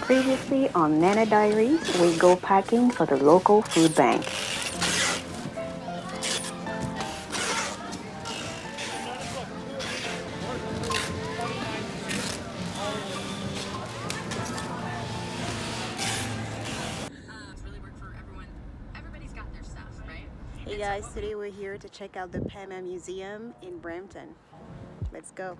Previously on Nana Diaries, we go packing for the local food bank. Hey guys, today we're here to check out the PAMA Museum in Brampton. Let's go.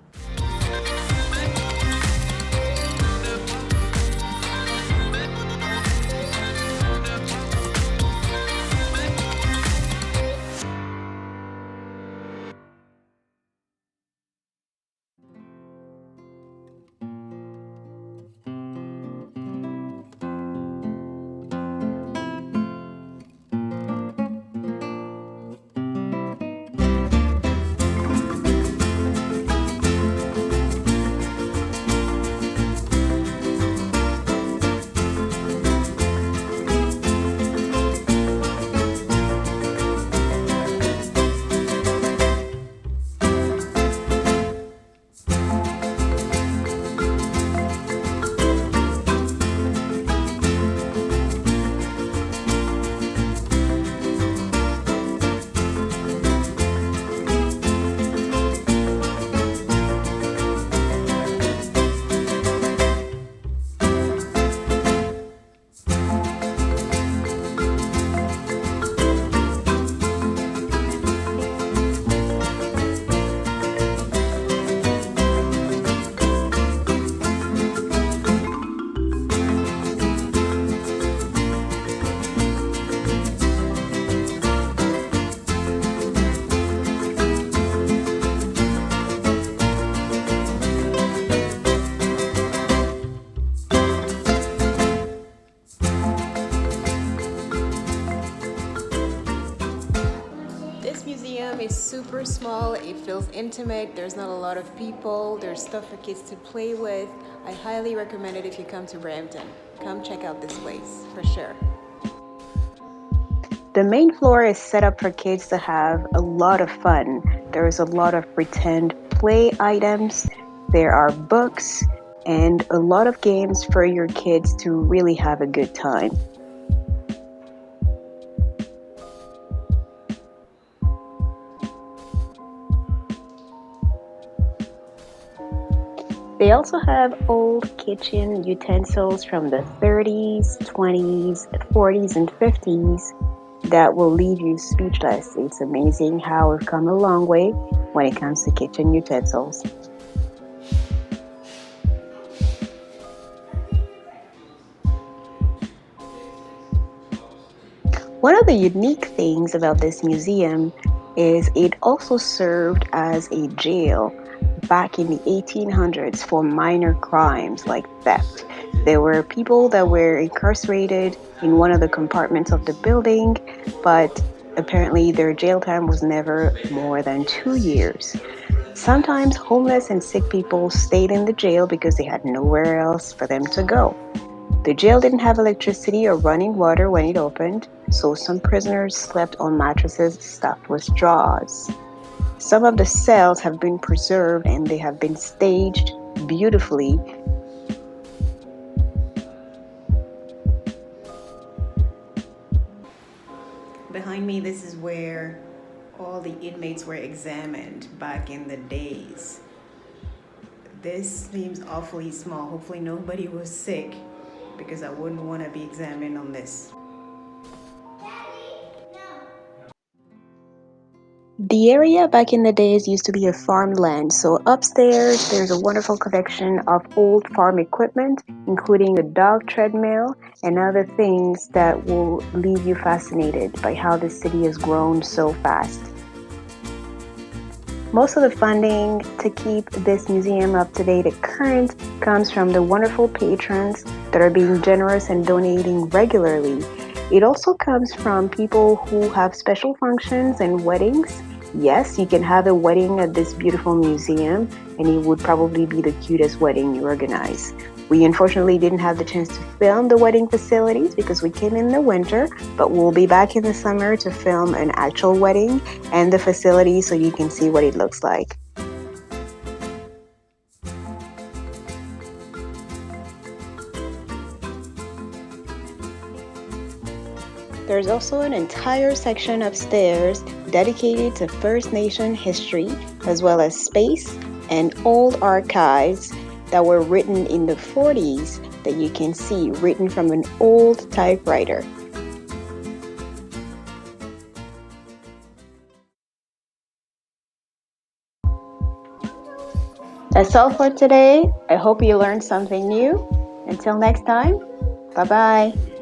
This museum is super small, it feels intimate, there's not a lot of people, there's stuff for kids to play with. I highly recommend it if you come to Brampton. Come check out this place, for sure. The main floor is set up for kids to have a lot of fun. There is a lot of pretend play items, there are books, and a lot of games for your kids to really have a good time. They also have old kitchen utensils from the 30s, 20s, 40s, and 50s that will leave you speechless. It's amazing how we've come a long way when it comes to kitchen utensils. One of the unique things about this museum is it also served as a jail back in the 1800s for minor crimes like theft. There were people that were incarcerated in one of the compartments of the building, but apparently their jail time was never more than 2 years. Sometimes homeless and sick people stayed in the jail because they had nowhere else for them to go. The jail didn't have electricity or running water when it opened, so some prisoners slept on mattresses stuffed with straws. Some of the cells have been preserved and they have been staged beautifully. Behind me, this is where all the inmates were examined back in the days. This seems awfully small. Hopefully nobody was sick because I wouldn't want to be examined on this. The area back in the days used to be a farmland, so upstairs there's a wonderful collection of old farm equipment, including a dog treadmill and other things that will leave you fascinated by how the city has grown so fast. Most of the funding to keep this museum up to date and current comes from the wonderful patrons that are being generous and donating regularly. It also comes from people who have special functions and weddings. Yes, you can have a wedding at this beautiful museum, and it would probably be the cutest wedding you organize. We unfortunately didn't have the chance to film the wedding facilities because we came in the winter, but we'll be back in the summer to film an actual wedding and the facility so you can see what it looks like. There's also an entire section upstairs dedicated to First Nation history, as well as space and old archives that were written in the 40s that you can see written from an old typewriter. That's all for today. I hope you learned something new. Until next time, bye bye.